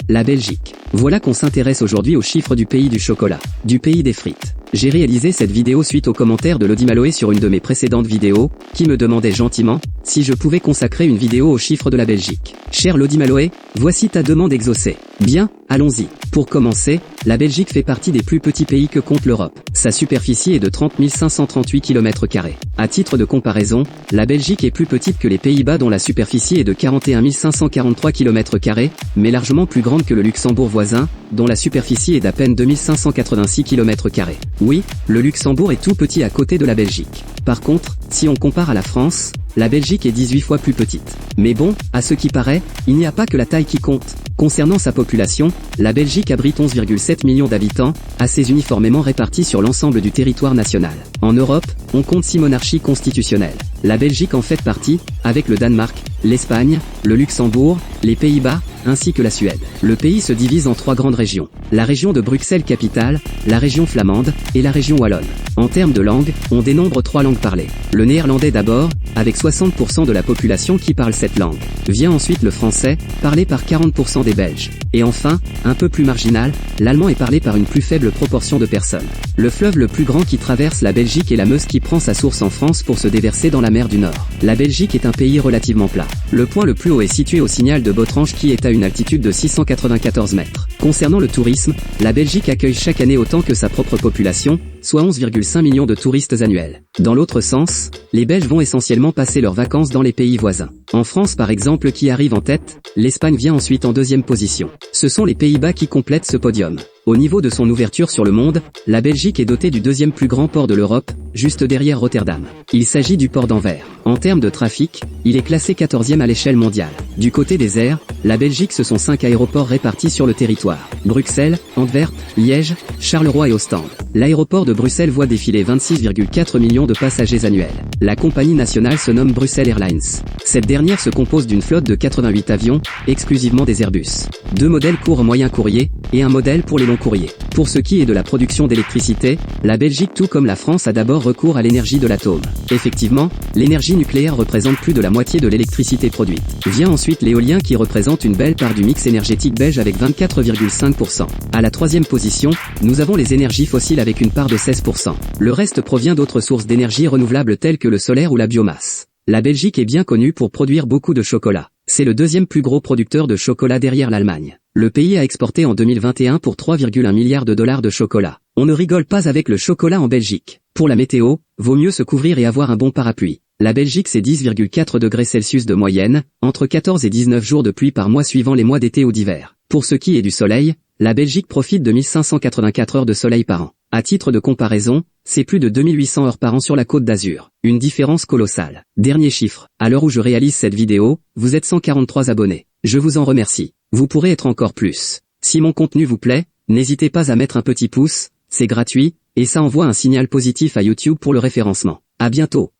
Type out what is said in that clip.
la Belgique. Voilà qu'on s'intéresse aujourd'hui aux chiffres du pays du chocolat, du pays des frites. J'ai réalisé cette vidéo suite aux commentaires de Lodi Maloé sur une de mes précédentes vidéos, qui me demandait gentiment si je pouvais consacrer une vidéo aux chiffres de la Belgique. Cher Lodi Maloé, voici ta demande exaucée. Bien, allons-y. Pour commencer, la Belgique fait partie des plus petits pays que compte l'Europe. Sa superficie est de 30 538 km². À titre de comparaison, la Belgique est plus petite que les Pays-Bas dont la superficie est de 41 543 km², mais largement plus grande que le Luxembourg voisin, dont la superficie est d'à peine 2586 km². Oui, le Luxembourg est tout petit à côté de la Belgique. Par contre, si on compare à la France, la Belgique est 18 fois plus petite. Mais bon, à ce qui paraît, il n'y a pas que la taille qui compte. Concernant sa population, la Belgique abrite 11,7 millions d'habitants, assez uniformément répartis sur l'ensemble du territoire national. En Europe, on compte 6 monarchies constitutionnelles. La Belgique en fait partie, avec le Danemark, l'Espagne, le Luxembourg, les Pays-Bas, ainsi que la Suède. Le pays se divise en 3 grandes régions. La région de Bruxelles-Capitale, la région flamande, et la région wallonne. En termes de langue, on dénombre 3 langues parlées. Le néerlandais d'abord, avec 60% de la population qui parle cette langue. Vient ensuite le français, parlé par 40% des Belges. Et enfin, un peu plus marginal, l'allemand est parlé par une plus faible proportion de personnes. Le fleuve le plus grand qui traverse la Belgique est la Meuse qui prend sa source en France pour se déverser dans la mer du Nord. La Belgique est un pays relativement plat. Le point le plus haut est situé au Signal de Botrange qui est à une altitude de 694 mètres. Concernant le tourisme, la Belgique accueille chaque année autant que sa propre population, soit 11,5 millions de touristes annuels. Dans l'autre sens, les Belges vont essentiellement passer leurs vacances dans les pays voisins. En France par exemple qui arrive en tête, l'Espagne vient ensuite en deuxième position. Ce sont les Pays-Bas qui complètent ce podium. Au niveau de son ouverture sur le monde, la Belgique est dotée du deuxième plus grand port de l'Europe, juste derrière Rotterdam. Il s'agit du port d'Anvers. En termes de trafic, il est classé 14e à l'échelle mondiale. Du côté des airs, la Belgique ce sont 5 aéroports répartis sur le territoire. Bruxelles, Antwerp, Liège, Charleroi et Ostende. L'aéroport de Bruxelles voit défiler 26,4 millions de passagers annuels. La compagnie nationale se nomme Bruxelles Airlines. Cette dernière se compose d'une flotte de 88 avions, exclusivement des Airbus. 2 modèles court moyen courrier, et un modèle pour les longs courriers. Pour ce qui est de la production d'électricité, la Belgique tout comme la France a d'abord recours à l'énergie de l'atome. Effectivement, l'énergie nucléaire représente plus de la moitié de l'électricité produite. Vient ensuite l'éolien qui représente une belle part du mix énergétique belge avec 24,5%. À la 3e position, nous avons les énergies fossiles avec une part de 16%. Le reste provient d'autres sources d'énergie renouvelables telles que le solaire ou la biomasse. La Belgique est bien connue pour produire beaucoup de chocolat. C'est le deuxième plus gros producteur de chocolat derrière l'Allemagne. Le pays a exporté en 2021 pour 3,1 milliards de dollars de chocolat. On ne rigole pas avec le chocolat en Belgique. Pour la météo, vaut mieux se couvrir et avoir un bon parapluie. La Belgique c'est 10,4 degrés Celsius de moyenne, entre 14 et 19 jours de pluie par mois suivant les mois d'été ou d'hiver. Pour ce qui est du soleil, la Belgique profite de 1584 heures de soleil par an. À titre de comparaison, c'est plus de 2800 heures par an sur la Côte d'Azur. Une différence colossale. Dernier chiffre, à l'heure où je réalise cette vidéo, vous êtes 143 abonnés. Je vous en remercie. Vous pourrez être encore plus. Si mon contenu vous plaît, n'hésitez pas à mettre un petit pouce, c'est gratuit, et ça envoie un signal positif à YouTube pour le référencement. À bientôt.